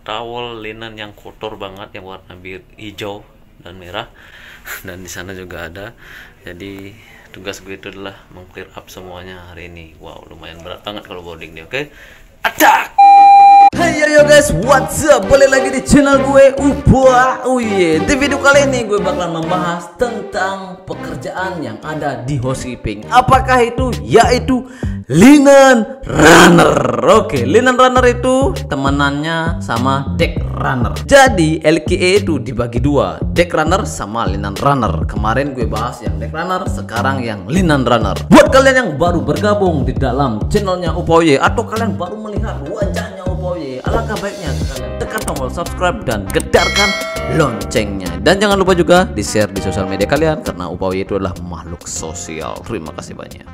towel linen yang kotor banget yang warna hijau dan merah. Dan di sana juga ada. Jadi tugas gue itu adalah meng-clear up semuanya hari ini. Wow, lumayan berat banget kalau boarding dia. Oke, attack. Hey yo guys, what's up? Balik lagi di channel gue Upa. Oh yeah. Di video kali ini gue bakalan membahas tentang pekerjaan yang ada di housekeeping. Apakah itu? Yaitu linen runner. Oke, linen runner itu temenannya sama deck runner. Jadi LKA itu dibagi dua, deck runner sama linen runner. Kemarin gue bahas yang deck runner, sekarang yang linen runner. Buat kalian yang baru bergabung di dalam channelnya Upoye, atau kalian baru melihat wajahnya Upoye, alangkah baiknya kalian tekan tombol subscribe dan getarkan loncengnya. Dan jangan lupa juga di share di sosial media kalian, karena Upoye itu adalah makhluk sosial. Terima kasih banyak.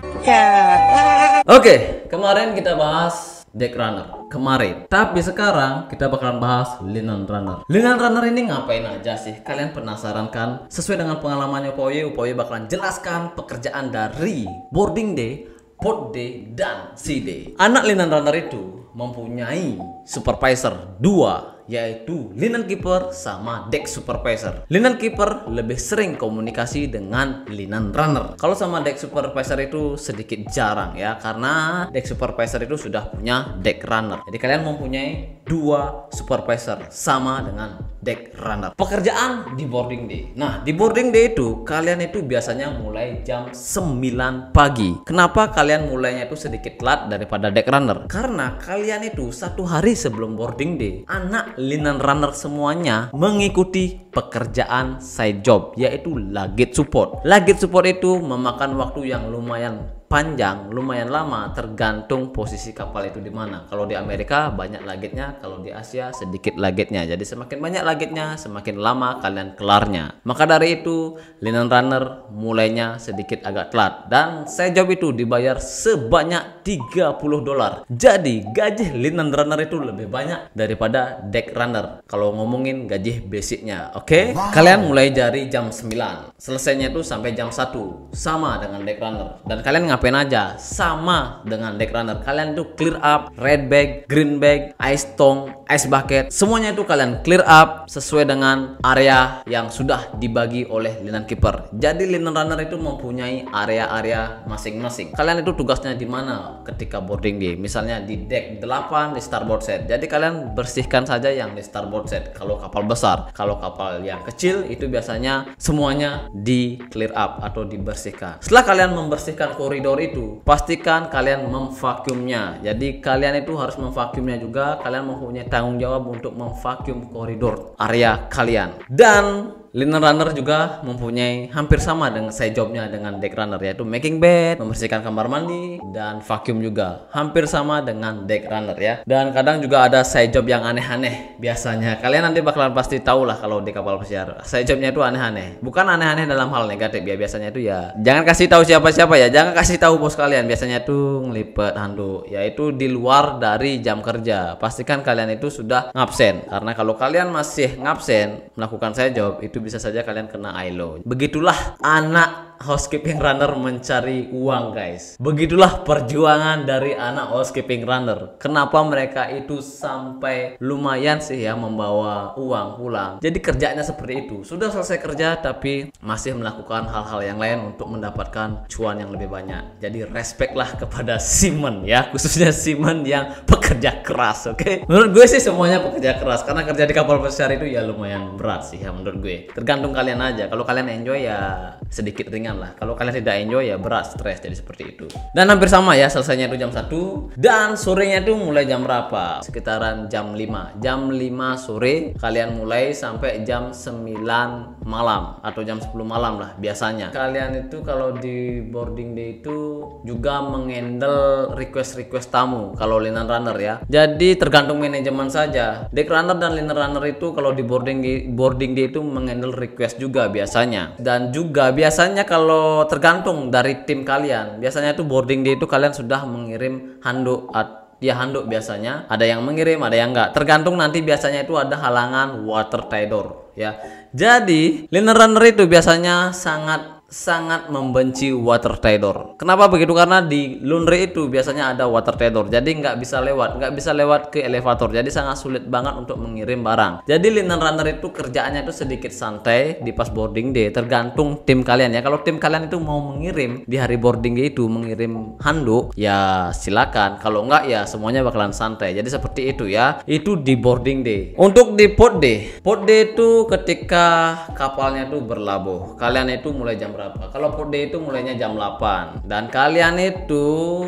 Oke, kemarin kita bahas deck runner kemarin, tapi sekarang kita bakalan bahas linen runner. Linen runner ini ngapain aja sih? Kalian penasaran kan? Sesuai dengan pengalamannya Upoye bakalan jelaskan pekerjaan dari boarding day, port day, dan sea day. Anak linen runner itu mempunyai supervisor dua, yaitu linen keeper sama deck supervisor. Linen keeper lebih sering komunikasi dengan linen runner. Kalau sama deck supervisor itu sedikit jarang ya, karena deck supervisor itu sudah punya deck runner. Jadi kalian mempunyai dua supervisor sama dengan deck runner. Pekerjaan di boarding day. Nah, di boarding day itu kalian itu biasanya mulai jam 9 pagi. Kenapa kalian mulainya itu sedikit telat daripada deck runner? Karena kalian itu satu hari sebelum boarding day, anak linen runner semuanya mengikuti pekerjaan side job, yaitu luggage support. Luggage support itu memakan waktu yang lumayan panjang, lumayan lama, tergantung posisi kapal itu di mana. Kalau di Amerika banyak luggage-nya, kalau di Asia sedikit luggage-nya. Jadi semakin banyak luggage-nya, semakin lama kalian kelarnya. Maka dari itu linen runner mulainya sedikit agak telat, dan side job itu dibayar sebanyak $30. Jadi gaji linen runner itu lebih banyak daripada deck runner kalau ngomongin gaji basicnya. Oke, kalian mulai dari jam 9, selesainya itu sampai jam 1, sama dengan deck runner. Dan kalian ngapain aja? Sama dengan deck runner. Kalian itu clear up red bag, green bag, ice tong, ice bucket, semuanya itu kalian clear up sesuai dengan area yang sudah dibagi oleh linen keeper. Jadi linen runner itu mempunyai area-area masing-masing. Kalian itu tugasnya di mana ketika boarding day? Misalnya di deck 8 di starboard set. Jadi kalian bersihkan saja yang di starboard set kalau kapal besar. Kalau kapal yang kecil itu biasanya semuanya di clear up atau dibersihkan. Setelah kalian membersihkan koridor itu, pastikan kalian memvakumnya. Jadi kalian itu harus memvakumnya juga. Kalian mempunyai tanggung jawab untuk memvakum koridor area kalian. Dan linen runner juga mempunyai hampir sama dengan side jobnya dengan deck runner, yaitu making bed, membersihkan kamar mandi, dan vacuum juga hampir sama dengan deck runner ya. Dan kadang juga ada side job yang aneh-aneh. Biasanya kalian nanti bakalan pasti tahu lah kalau di kapal pesiar side jobnya itu aneh-aneh. Bukan aneh-aneh dalam hal negatif ya, biasanya itu ya jangan kasih tahu siapa-siapa ya, jangan kasih tahu bos kalian. Biasanya itu ngelipet handuk, yaitu di luar dari jam kerja. Pastikan kalian itu sudah ngabsen, karena kalau kalian masih ngabsen melakukan side job itu bisa saja kalian kena ILO. Begitulah anak housekeeping runner mencari uang guys. Begitulah perjuangan dari anak housekeeping runner. Kenapa mereka itu sampai lumayan sih ya membawa uang pulang. Jadi kerjanya seperti itu. Sudah selesai kerja tapi masih melakukan hal-hal yang lain untuk mendapatkan cuan yang lebih banyak. Jadi respect lah kepada seaman ya, khususnya seaman yang pekerja keras. Oke, menurut gue sih semuanya pekerja keras, karena kerja di kapal pesiar itu ya lumayan berat sih ya menurut gue. Tergantung kalian aja. Kalau kalian enjoy ya sedikit ringan lah. Kalau kalian tidak enjoy ya berat, stres, jadi seperti itu. Dan hampir sama ya, selesainya itu jam 1, dan sorenya itu mulai jam berapa? Sekitaran jam 5. Jam 5 sore kalian mulai sampai jam 9 malam atau jam 10 malam lah biasanya. Kalian itu kalau di boarding day itu juga mengendal request tamu kalau linen runner ya. Jadi tergantung manajemen saja. Deck runner dan linen runner itu kalau di boarding day itu mengendal request juga biasanya. Dan juga biasanya kalau tergantung dari tim kalian, biasanya itu boarding day itu kalian sudah mengirim handuk. Ya handuk biasanya ada yang mengirim, ada yang enggak, tergantung nanti. Biasanya itu ada halangan water tidor ya. Jadi linen runner itu biasanya sangat sangat membenci water tidor. Kenapa begitu? Karena di laundry itu biasanya ada water tidor, jadi nggak bisa lewat ke elevator, jadi sangat sulit banget untuk mengirim barang. Jadi linen runner itu kerjaannya itu sedikit santai di pas boarding day, tergantung tim kalian ya. Kalau tim kalian itu mau mengirim di hari boarding day itu mengirim handuk, ya silakan. Kalau enggak ya semuanya bakalan santai. Jadi seperti itu ya. Itu di boarding day. Untuk di port day itu ketika kapalnya itu berlabuh, kalian itu mulai jam berapa? Kalau port day itu mulainya jam 8 dan kalian itu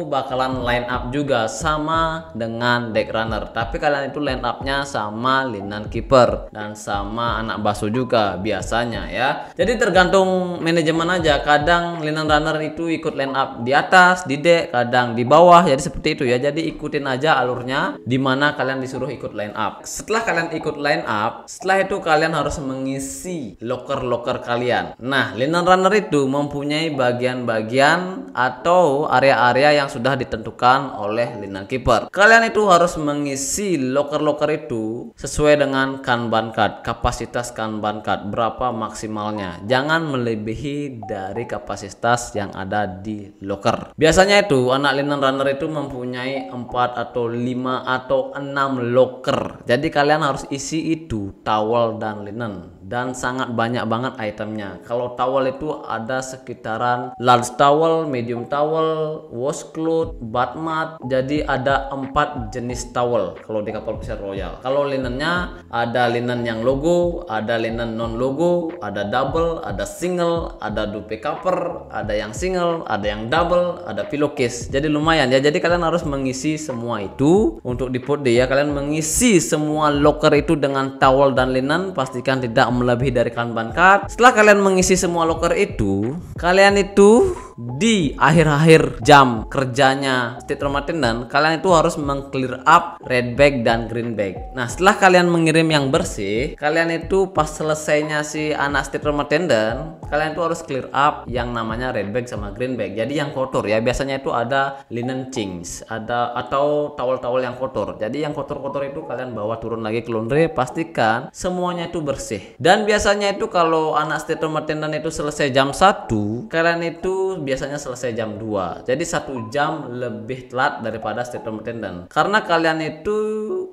bakalan line up juga sama dengan deck runner, tapi kalian itu line upnya sama linen keeper dan sama anak basuh juga biasanya ya. Jadi tergantung manajemen aja. Kadang linen runner itu ikut line up di atas di deck, kadang di bawah, jadi seperti itu ya. Jadi ikutin aja alurnya di mana kalian disuruh ikut line up. Setelah kalian ikut line up, setelah itu kalian harus mengisi loker kalian. Nah, linen runner itu mempunyai bagian-bagian atau area-area yang sudah ditentukan oleh linen keeper. Kalian itu harus mengisi loker itu sesuai dengan Kanban card, kapasitas Kanban card berapa maksimalnya. Jangan melebihi dari kapasitas yang ada di loker. Biasanya itu anak linen runner itu mempunyai 4 atau 5 atau 6 loker. Jadi kalian harus isi itu towel dan linen, dan sangat banyak banget itemnya. Kalau towel itu ada sekitaran large towel, medium towel, washcloth, bath mat. Jadi ada 4 jenis towel kalau di kapal pesiar Royal. Kalau linennya ada linen yang logo, ada linen non logo, ada double, ada single, ada dupe cover, ada yang single, ada yang double, ada pillowcase. Jadi lumayan ya. Jadi kalian harus mengisi semua itu. Untuk di port day ya, kalian mengisi semua loker itu dengan towel dan linen. Pastikan tidak melebihi dari Kanban card. Setelah kalian mengisi semua loker itu, kalian itu di akhir-akhir jam kerjanya stateroom attendant, kalian itu harus meng-clear up red bag dan green bag. Nah, setelah kalian mengirim yang bersih, kalian itu pas selesainya si anak stateroom attendant, kalian itu harus clear up yang namanya red bag sama green bag. Jadi yang kotor ya, biasanya itu ada linen chings, ada atau towel-towel yang kotor. Jadi yang kotor-kotor itu kalian bawa turun lagi ke laundry, pastikan semuanya itu bersih. Dan biasanya itu kalau anak stateroom attendant itu selesai jam 1, kalian itu biasanya selesai jam 2. Jadi 1 jam lebih telat daripada stateroom attendant. Karena kalian itu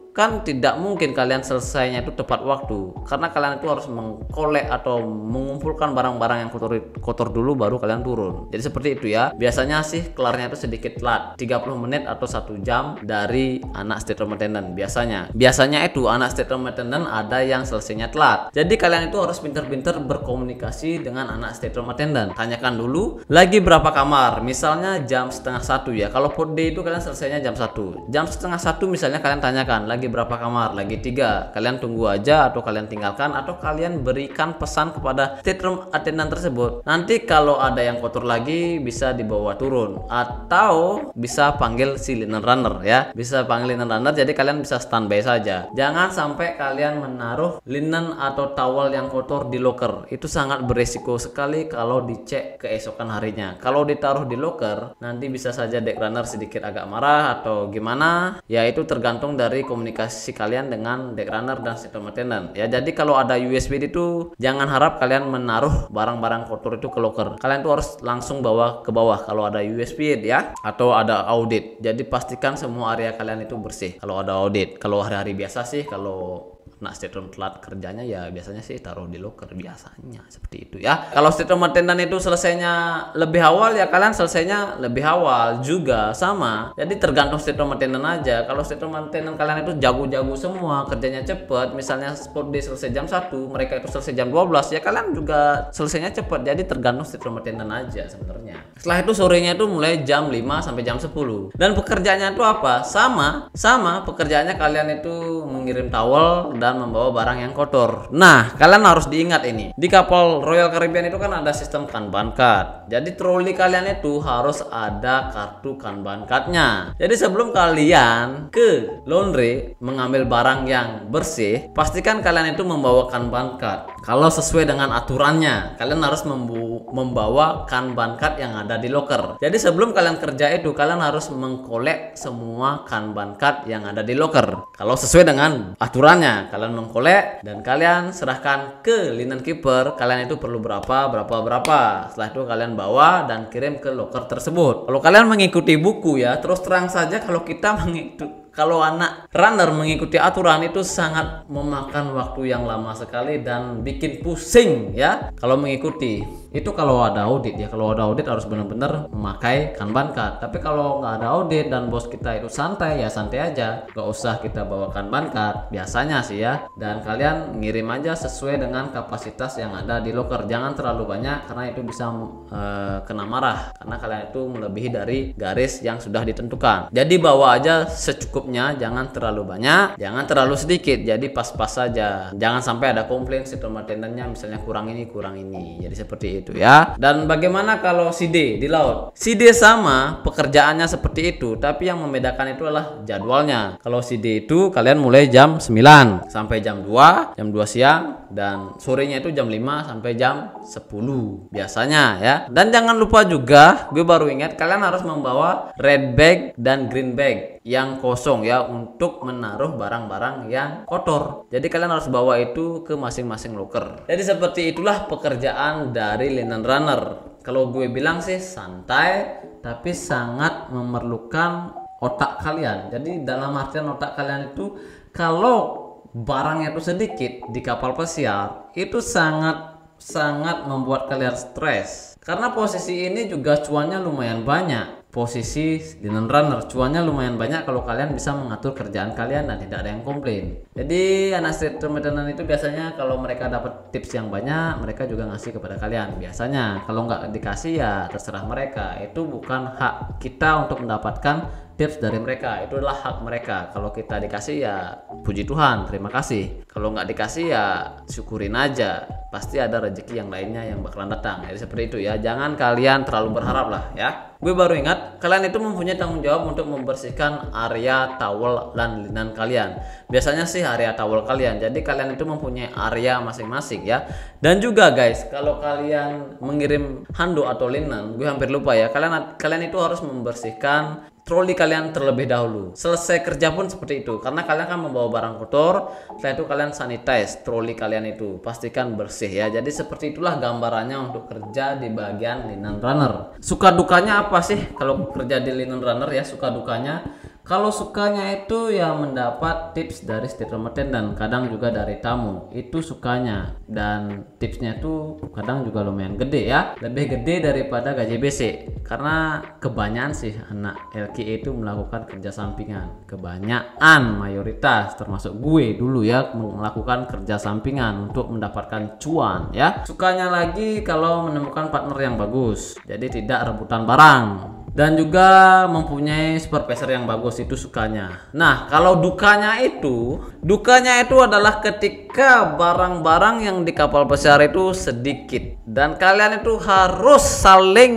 kan tidak mungkin kalian selesainya itu tepat waktu, karena kalian itu harus mengkolek atau mengumpulkan barang-barang yang kotor dulu baru kalian turun. Jadi seperti itu ya. Biasanya sih kelarnya itu sedikit telat, 30 menit atau 1 jam dari anak stateroom attendant. Biasanya itu anak stateroom attendant ada yang selesainya telat. Jadi kalian itu harus pintar-pintar berkomunikasi dengan anak stateroom attendant. Tanyakan dulu lagi berapa kamar. Misalnya jam setengah 1 ya. Kalau port day itu kalian selesainya jam 1. Jam setengah 1 misalnya kalian tanyakan lagi berapa kamar, lagi 3. Kalian tunggu aja atau kalian tinggalkan atau kalian berikan pesan kepada stateroom attendant tersebut. Nanti kalau ada yang kotor lagi bisa dibawa turun atau bisa panggil si linen runner ya. Bisa panggil linen runner, jadi kalian bisa standby saja. Jangan sampai kalian menaruh linen atau towel yang kotor di loker. Itu sangat beresiko sekali kalau dicek keesokan harinya. Kalau ditaruh di loker, nanti bisa saja deck runner sedikit agak marah atau gimana. Ya itu tergantung dari komunikasi kalian dengan deck runner dan stateroom attendant ya. Jadi kalau ada USB itu jangan harap kalian menaruh barang-barang kotor itu ke loker. Kalian tuh harus langsung bawa ke bawah kalau ada USB ya, atau ada audit. Jadi pastikan semua area kalian itu bersih kalau ada audit. Kalau hari-hari biasa sih, kalau nah stateroom telat kerjanya ya biasanya sih taruh di loker biasanya seperti itu ya. Kalau stateroom attendant itu selesainya lebih awal ya kalian selesainya lebih awal juga sama. Jadi tergantung stateroom attendant aja. Kalau stateroom attendant kalian itu jago-jago semua, kerjanya cepet, misalnya sport day selesai jam 1, mereka itu selesai jam 12 ya, kalian juga selesainya cepet. Jadi tergantung stateroom attendant aja sebenarnya. Setelah itu sorenya itu mulai jam 5 sampai jam 10. Dan pekerjaannya itu apa? Sama pekerjaannya kalian itu mengirim towel dan membawa barang yang kotor. Nah, kalian harus diingat ini. Di kapal Royal Caribbean itu kan ada sistem Kanban card. Jadi troli kalian itu harus ada kartu Kanban cardnya. Jadi sebelum kalian ke laundry mengambil barang yang bersih, pastikan kalian itu membawa Kanban card. Kalau sesuai dengan aturannya, kalian harus membawa Kanban card yang ada di loker. Jadi sebelum kalian kerja itu, kalian harus mengkolek semua Kanban card yang ada di loker. Kalau sesuai dengan aturannya, kalian mengkolek dan kalian serahkan ke linen keeper. Kalian itu perlu berapa. Setelah itu kalian bawa dan kirim ke loker tersebut. Kalau kalian mengikuti buku ya, terus terang saja kalau anak runner mengikuti aturan itu sangat memakan waktu yang lama sekali dan bikin pusing ya kalau mengikuti. Itu kalau ada audit ya. Kalau ada audit harus benar-benar memakai Kanban card. Tapi kalau nggak ada audit dan bos kita itu santai ya santai aja, nggak usah kita bawa Kanban card biasanya sih ya. Dan kalian ngirim aja sesuai dengan kapasitas yang ada di loker. Jangan terlalu banyak karena itu bisa kena marah karena kalian itu melebihi dari garis yang sudah ditentukan. Jadi bawa aja secukupnya, jangan terlalu banyak, jangan terlalu sedikit. Jadi pas-pas saja. Jangan sampai ada komplain sistem attendantnya misalnya kurang ini. Jadi seperti itu ya. Dan bagaimana kalau CD di laut? CD sama, pekerjaannya seperti itu, tapi yang membedakan itu adalah jadwalnya. Kalau CD itu kalian mulai jam 9 sampai jam 2 siang, dan sorenya itu jam 5 sampai jam 10 biasanya ya. Dan jangan lupa juga, gue baru ingat, kalian harus membawa red bag dan green bag yang kosong ya untuk menaruh barang-barang yang kotor. Jadi kalian harus bawa itu ke masing-masing loker. Jadi seperti itulah pekerjaan dari linen runner. Kalau gue bilang sih santai, tapi sangat memerlukan otak kalian. Jadi dalam artian otak kalian itu, kalau barangnya itu sedikit di kapal pesiar, itu sangat membuat kalian stres. Karena posisi ini juga cuannya lumayan banyak. Posisi linen runner cuannya lumayan banyak kalau kalian bisa mengatur kerjaan kalian dan tidak ada yang komplain. Jadi anak street attendant itu biasanya kalau mereka dapat tips yang banyak, mereka juga ngasih kepada kalian. Biasanya kalau nggak dikasih ya terserah mereka. Itu bukan hak kita untuk mendapatkan tips dari mereka, itu adalah hak mereka. Kalau kita dikasih ya puji Tuhan, terima kasih. Kalau nggak dikasih ya syukurin aja, pasti ada rezeki yang lainnya yang bakalan datang. Jadi seperti itu ya, jangan kalian terlalu berharap lah ya. Gue baru ingat, kalian itu mempunyai tanggung jawab untuk membersihkan area towel dan linen kalian. Biasanya sih area towel kalian, jadi kalian itu mempunyai area masing-masing ya. Dan juga guys, kalau kalian mengirim handuk atau linen, gue hampir lupa ya, kalian itu harus membersihkan troli kalian terlebih dahulu. Selesai kerja pun seperti itu, karena kalian kan membawa barang kotor. Setelah itu kalian sanitize troli kalian itu, pastikan bersih ya. Jadi seperti itulah gambarannya untuk kerja di bagian linen runner. Suka dukanya apa sih kalau kerja di linen runner ya? Suka dukanya, kalau sukanya itu ya mendapat tips dari stateroom attendant, kadang juga dari tamu, itu sukanya. Dan tipsnya itu kadang juga lumayan gede ya, lebih gede daripada gaji basic. Karena kebanyakan sih anak LKE itu melakukan kerja sampingan. Kebanyakan, mayoritas termasuk gue dulu ya, melakukan kerja sampingan untuk mendapatkan cuan ya. Sukanya lagi kalau menemukan partner yang bagus, jadi tidak rebutan barang. Dan juga mempunyai supervisor yang bagus, itu sukanya. Nah, kalau dukanya itu adalah ketika barang-barang yang di kapal pesiar itu sedikit dan kalian itu harus saling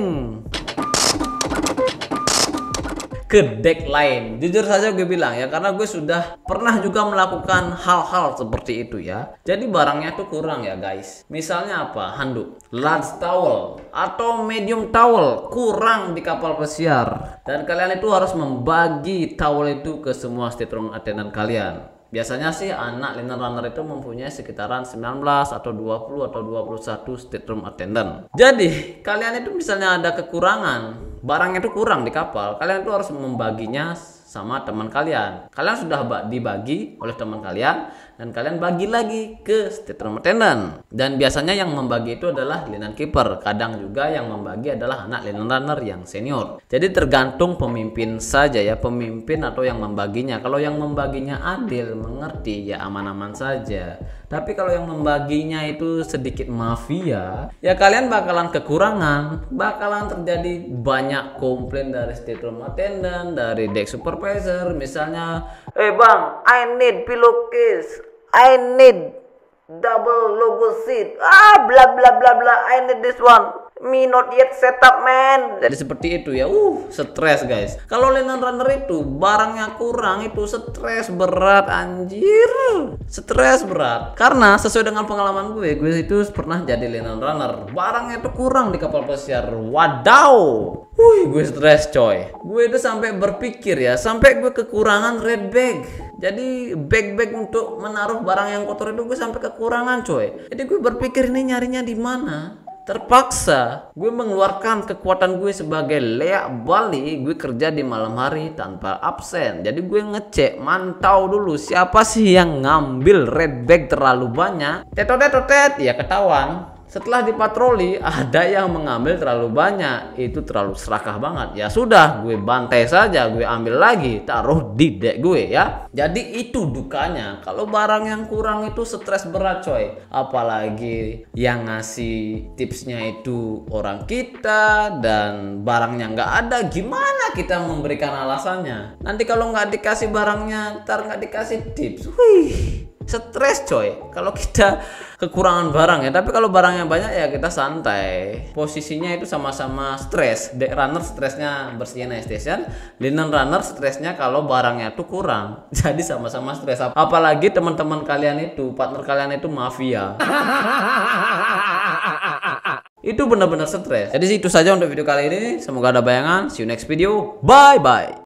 ke deck lain. Jujur saja gue bilang ya, karena gue sudah pernah juga melakukan hal-hal seperti itu ya. Jadi barangnya tuh kurang ya guys. Misalnya apa? Handuk, large towel atau medium towel kurang di kapal pesiar. Dan kalian itu harus membagi towel itu ke semua stateroom attendant kalian. Biasanya sih anak linen runner itu mempunyai sekitaran 19 atau 20 atau 21 stateroom attendant. Jadi kalian itu misalnya ada kekurangan, barangnya itu kurang di kapal, kalian itu harus membaginya sama teman kalian. Kalian sudah dibagi oleh teman kalian dan kalian bagi lagi ke stateroom attendant. Dan biasanya yang membagi itu adalah linen keeper. Kadang juga yang membagi adalah anak linen runner yang senior. Jadi tergantung pemimpin saja ya, pemimpin atau yang membaginya. Kalau yang membaginya adil, mengerti ya aman-aman saja. Tapi kalau yang membaginya itu sedikit mafia, ya kalian bakalan kekurangan, bakalan terjadi banyak komplain dari stateroom attendant, dari deck supervisor. Misalnya, bang, I need pillowcase, I need double logo seat, bla bla bla bla, I need this one, me not yet set up man. Jadi seperti itu ya, stres guys. Kalau linen runner itu barangnya kurang, itu stres berat anjir, stres berat. Karena sesuai dengan pengalaman gue itu pernah jadi linen runner, barangnya itu kurang di kapal pesiar. Wadaw, gue stres coy. Gue itu sampai berpikir ya, sampai gue kekurangan red bag. Jadi bag-bag untuk menaruh barang yang kotor itu gue sampai kekurangan coy. Jadi gue berpikir ini nyarinya di mana. Terpaksa gue mengeluarkan kekuatan gue sebagai leak Bali. Gue kerja di malam hari tanpa absen. Jadi gue ngecek, mantau dulu siapa sih yang ngambil red bag terlalu banyak. Tetot, ya ketahuan. Setelah dipatroli ada yang mengambil terlalu banyak. Itu terlalu serakah banget. Ya sudah, gue bantai saja, gue ambil lagi, taruh di dek gue ya. Jadi itu dukanya. Kalau barang yang kurang itu stres berat coy. Apalagi yang ngasih tipsnya itu orang kita dan barangnya nggak ada, gimana kita memberikan alasannya? Nanti kalau nggak dikasih barangnya, ntar nggak dikasih tips. Wih, stres coy kalau kita kekurangan barang ya. Tapi kalau barangnya banyak ya kita santai. Posisinya itu sama-sama stres. Deck runner stresnya bersihin station, linen runner stresnya kalau barangnya tuh kurang. Jadi sama-sama stres. Apalagi teman-teman kalian itu, partner kalian itu mafia. Itu benar-benar stres. Jadi itu saja untuk video kali ini. Semoga ada bayangan. See you next video. Bye bye.